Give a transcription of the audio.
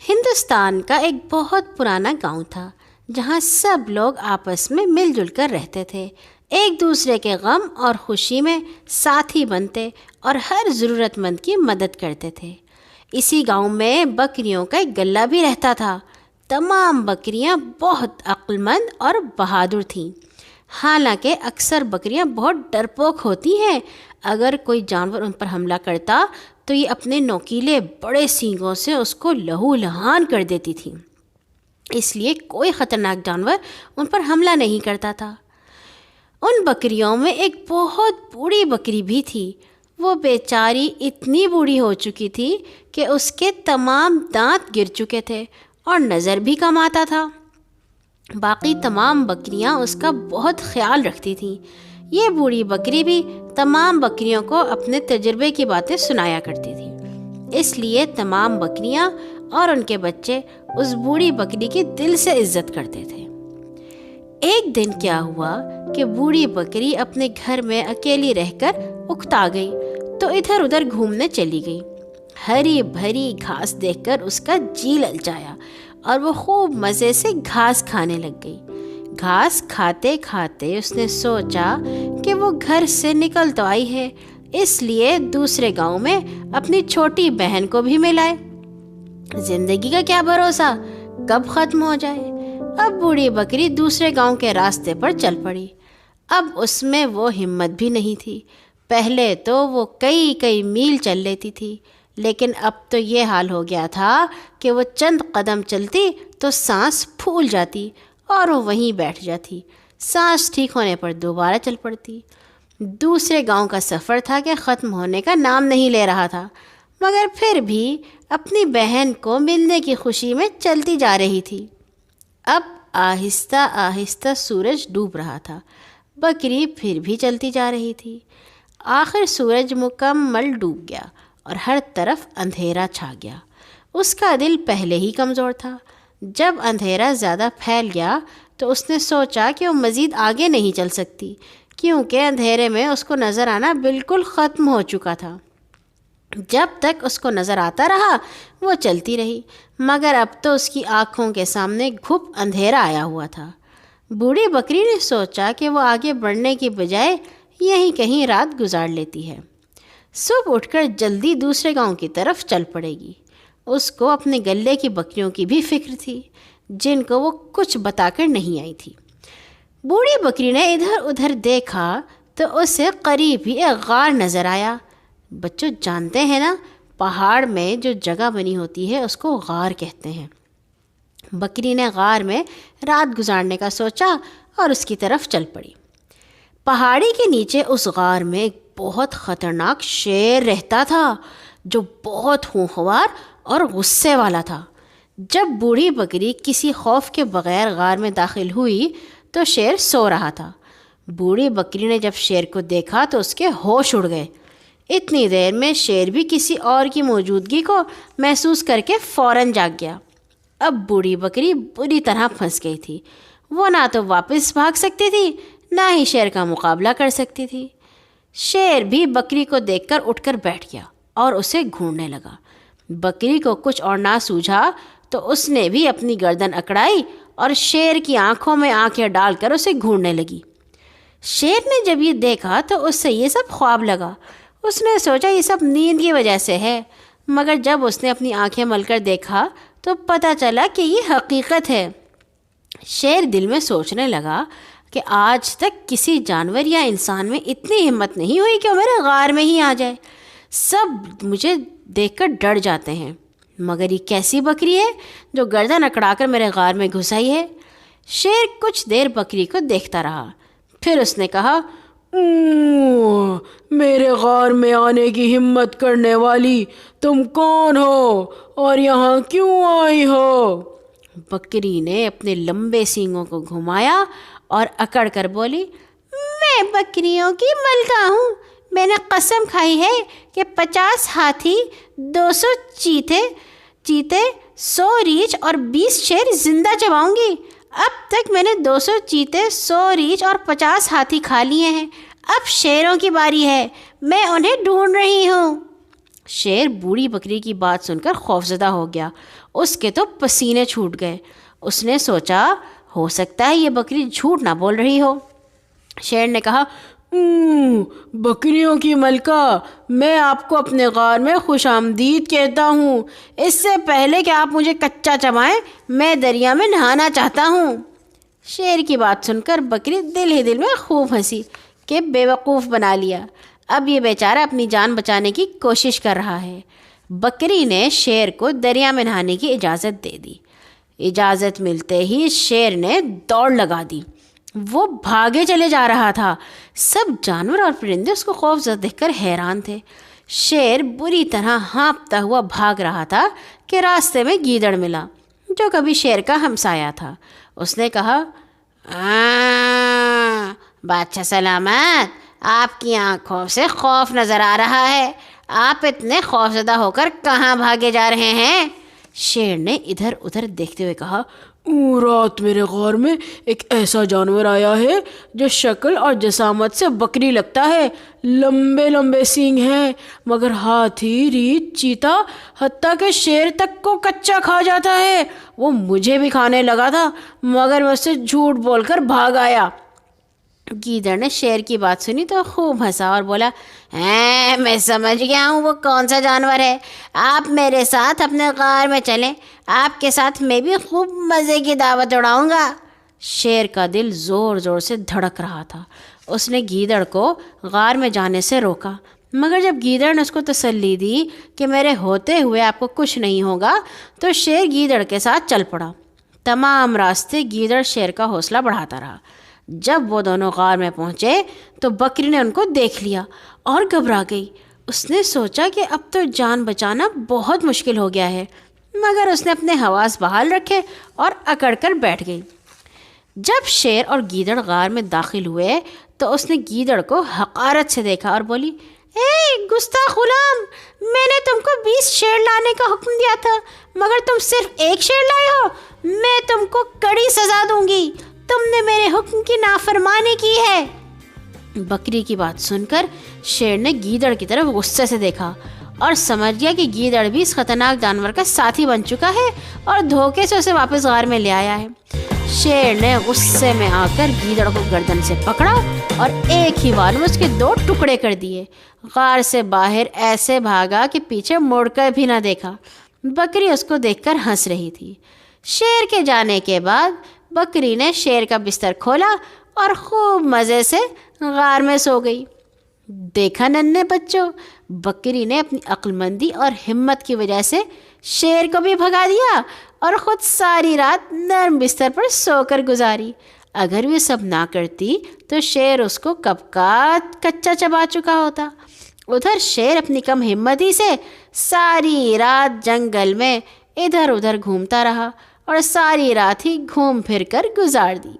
ہندوستان کا ایک بہت پرانا گاؤں تھا جہاں سب لوگ آپس میں مل جل کر رہتے تھے، ایک دوسرے کے غم اور خوشی میں ساتھی بنتے اور ہر ضرورت مند کی مدد کرتے تھے۔ اسی گاؤں میں بکریوں کا ایک گلہ بھی رہتا تھا۔ تمام بکریاں بہت عقل مند اور بہادر تھیں، حالانکہ اکثر بکریاں بہت ڈرپوک ہوتی ہیں۔ اگر کوئی جانور ان پر حملہ کرتا تو یہ اپنے نوکیلے بڑے سینگوں سے اس کو لہو لہان کر دیتی تھیں، اس لیے کوئی خطرناک جانور ان پر حملہ نہیں کرتا تھا۔ ان بکریوں میں ایک بہت بوڑھی بکری بھی تھی۔ وہ بیچاری اتنی بوڑھی ہو چکی تھی کہ اس کے تمام دانت گر چکے تھے اور نظر بھی کم آتا تھا۔ باقی تمام بکریاں اس کا بہت خیال رکھتی تھیں۔ یہ بوڑھی بکری بھی تمام بکریوں کو اپنے تجربے کی باتیں سنایا کرتی تھی، اس لیے تمام بکریاں اور ان کے بچے اس بوڑھی بکری کی دل سے عزت کرتے تھے۔ ایک دن کیا ہوا کہ بوڑھی بکری اپنے گھر میں اکیلی رہ کر اکتا گئی تو ادھر ادھر گھومنے چلی گئی۔ ہری بھری گھاس دیکھ کر اس کا جی للچایا اور وہ خوب مزے سے گھاس کھانے لگ گئی۔ گھاس کھاتے کھاتے اس نے سوچا کہ وہ گھر سے نکل تو آئی ہے، اس لیے دوسرے گاؤں میں اپنی چھوٹی بہن کو بھی ملائے۔ زندگی کا کیا بھروسہ کب ختم ہو جائے۔ اب بوڑھی بکری دوسرے گاؤں کے راستے پر چل پڑی۔ اب اس میں وہ ہمت بھی نہیں تھی۔ پہلے تو وہ کئی میل چل لیتی تھی، لیکن اب تو یہ حال ہو گیا تھا کہ وہ چند قدم چلتی تو سانس پھول جاتی اور وہ وہیں بیٹھ جاتی۔ سانس ٹھیک ہونے پر دوبارہ چل پڑتی۔ دوسرے گاؤں کا سفر تھا کہ ختم ہونے کا نام نہیں لے رہا تھا، مگر پھر بھی اپنی بہن کو ملنے کی خوشی میں چلتی جا رہی تھی۔ اب آہستہ آہستہ سورج ڈوب رہا تھا، بکری پھر بھی چلتی جا رہی تھی۔ آخر سورج مکمل ڈوب گیا اور ہر طرف اندھیرا چھا گیا۔ اس کا دل پہلے ہی کمزور تھا۔ جب اندھیرا زیادہ پھیل گیا تو اس نے سوچا کہ وہ مزید آگے نہیں چل سکتی، کیونکہ اندھیرے میں اس کو نظر آنا بالکل ختم ہو چکا تھا۔ جب تک اس کو نظر آتا رہا وہ چلتی رہی، مگر اب تو اس کی آنکھوں کے سامنے گھپ اندھیرا آیا ہوا تھا۔ بوڑھی بکری نے سوچا کہ وہ آگے بڑھنے کی بجائے یہیں کہیں رات گزار لیتی ہے۔ صبح اٹھ کر جلدی دوسرے گاؤں کی طرف چل پڑے گی۔ اس کو اپنے گلے کی بکریوں کی بھی فکر تھی، جن کو وہ کچھ بتا کر نہیں آئی تھی۔ بوڑھی بکری نے ادھر ادھر دیکھا تو اسے قریب ہی ایک غار نظر آیا۔ بچوں جانتے ہیں نا، پہاڑ میں جو جگہ بنی ہوتی ہے اس کو غار کہتے ہیں۔ بکری نے غار میں رات گزارنے کا سوچا اور اس کی طرف چل پڑی۔ پہاڑی کے نیچے اس غار میں ایک بہت خطرناک شیر رہتا تھا جو بہت ہونہوار اور غصے والا تھا۔ جب بوڑھی بکری کسی خوف کے بغیر غار میں داخل ہوئی تو شیر سو رہا تھا۔ بوڑھی بکری نے جب شیر کو دیکھا تو اس کے ہوش اڑ گئے۔ اتنی دیر میں شیر بھی کسی اور کی موجودگی کو محسوس کر کے فوراً جاگ گیا۔ اب بوڑھی بکری بری طرح پھنس گئی تھی۔ وہ نہ تو واپس بھاگ سکتی تھی، نہ ہی شیر کا مقابلہ کر سکتی تھی۔ شیر بھی بکری کو دیکھ کر اٹھ کر بیٹھ گیا اور اسے گھونڈنے لگا۔ بکری کو کچھ اور نہ سوجھا تو اس نے بھی اپنی گردن اکڑائی اور شیر کی آنکھوں میں آنکھیں ڈال کر اسے گھونڈنے لگی۔ شیر نے جب یہ دیکھا تو اس سے یہ سب خواب لگا۔ اس نے سوچا یہ سب نیند کی وجہ سے ہے، مگر جب اس نے اپنی آنکھیں مل کر دیکھا تو پتہ چلا کہ یہ حقیقت ہے۔ شیر دل میں سوچنے لگا کہ آج تک کسی جانور یا انسان میں اتنی ہمت نہیں ہوئی کہ وہ میرے غار میں ہی آ جائے۔ سب مجھے دیکھ کر ڈر جاتے ہیں، مگر یہ کیسی بکری ہے جو گردن اکڑا کر میرے غار میں گھس آئی ہے۔ شیر کچھ دیر بکری کو دیکھتا رہا، پھر اس نے کہا، میرے غار میں آنے کی ہمت کرنے والی تم کون ہو اور یہاں کیوں آئی ہو؟ بکری نے اپنے لمبے سینگوں کو گھمایا اور اکڑ کر بولی، میں بکریوں کی ملکہ ہوں۔ میں نے قسم کھائی ہے کہ 50 ہاتھی، 200 چیتے، 100 ریچھ اور 20 شیر زندہ چباؤں گی۔ اب تک میں نے 200 چیتے، 100 ریچھ اور 50 ہاتھی کھا لیے ہیں۔ اب شیروں کی باری ہے، میں انہیں ڈھونڈ رہی ہوں۔ شیر بوڑھی بکری کی بات سن کر خوفزدہ ہو گیا، اس کے تو پسینے چھوٹ گئے۔ اس نے سوچا ہو سکتا ہے یہ بکری جھوٹ نہ بول رہی ہو۔ شیر نے کہا، بکریوں کی ملکہ، میں آپ کو اپنے غار میں خوش آمدید کہتا ہوں۔ اس سے پہلے کہ آپ مجھے کچا چبائیں، میں دریا میں نہانا چاہتا ہوں۔ شیر کی بات سن کر بکری دل ہی دل میں خوب ہنسی کہ بے وقوف بنا لیا، اب یہ بیچارہ اپنی جان بچانے کی کوشش کر رہا ہے۔ بکری نے شیر کو دریا میں نہانے کی اجازت دے دی۔ اجازت ملتے ہی شیر نے دوڑ لگا دی، وہ بھاگے چلے جا رہا تھا۔ سب جانور اور پرندے اس کو خوفزدہ دیکھ کر حیران تھے۔ شیر بری طرح ہانپتا ہوا بھاگ رہا تھا کہ راستے میں گیدڑ ملا، جو کبھی شیر کا ہمسایہ تھا۔ اس نے کہا، بادشاہ سلامت، آپ کی آنکھوں سے خوف نظر آ رہا ہے، آپ اتنے خوفزدہ ہو کر کہاں بھاگے جا رہے ہیں؟ شیر نے ادھر ادھر دیکھتے ہوئے کہا، رات میرے غار میں ایک ایسا جانور آیا ہے جو شکل اور جسامت سے بکری لگتا ہے، لمبے لمبے سینگ ہیں، مگر ہاتھی، ریچھ، چیتا، حتیٰ کہ شیر تک کو کچا کھا جاتا ہے۔ وہ مجھے بھی کھانے لگا تھا مگر میں اس سے جھوٹ بول کر بھاگ آیا۔ گیدڑ نے شیر کی بات سنی تو خوب ہنسا اور بولا، میں سمجھ گیا ہوں وہ کون سا جانور ہے، آپ میرے ساتھ اپنے غار میں چلیں، آپ کے ساتھ میں بھی خوب مزے کی دعوت اڑاؤں گا۔ شیر کا دل زور زور سے دھڑک رہا تھا۔ اس نے گیدڑ کو غار میں جانے سے روکا، مگر جب گیدڑ نے اس کو تسلی دی کہ میرے ہوتے ہوئے آپ کو کچھ نہیں ہوگا تو شیر گیدڑ کے ساتھ چل پڑا۔ تمام راستے گیدڑ شیر کا حوصلہ بڑھاتا رہا۔ جب وہ دونوں غار میں پہنچے تو بکری نے ان کو دیکھ لیا اور گھبرا گئی۔ اس نے سوچا کہ اب تو جان بچانا بہت مشکل ہو گیا ہے، مگر اس نے اپنے حواس بحال رکھے اور اکڑ کر بیٹھ گئی۔ جب شیر اور گیدڑ غار میں داخل ہوئے تو اس نے گیدڑ کو حقارت سے دیکھا اور بولی، گستاخ غلام، میں نے تم کو 20 شیر لانے کا حکم دیا تھا مگر تم صرف 1 شیر لائے ہو، میں تم کو کڑی سزا دوں گی، تم نے میرے حکم کی نافرمانی کی ہے۔ بکری کی بات سن کر شیر نے گیدڑ کی طرف غصے سے دیکھا اور سمجھ گیا کہ گیدڑ بھی اس خطرناک جانور کا ساتھی بن چکا ہے اور دھوکے سے اسے واپس غار میں لے آیا ہے۔ شیر نے غصے میں آ کر گیدڑ کو گردن سے پکڑا اور ایک ہی بار میں اس کے 2 ٹکڑے کر دیے۔ غار سے باہر ایسے بھاگا کہ پیچھے مڑ کر بھی نہ دیکھا۔ بکری اس کو دیکھ کر ہنس رہی تھی۔ شیر کے جانے کے بعد بکری نے شیر کا بستر کھولا اور خوب مزے سے غار میں سو گئی۔ دیکھا ننھے بچوں، بکری نے اپنی عقل مندی اور ہمت کی وجہ سے شیر کو بھی بھگا دیا اور خود ساری رات نرم بستر پر سو کر گزاری۔ اگر وہ سب نہ کرتی تو شیر اس کو کب کا کچا چبا چکا ہوتا۔ ادھر شیر اپنی کم ہمتی سے ساری رات جنگل میں ادھر ادھر گھومتا رہا اور ساری رات ہی گھوم پھر کر گزار دی۔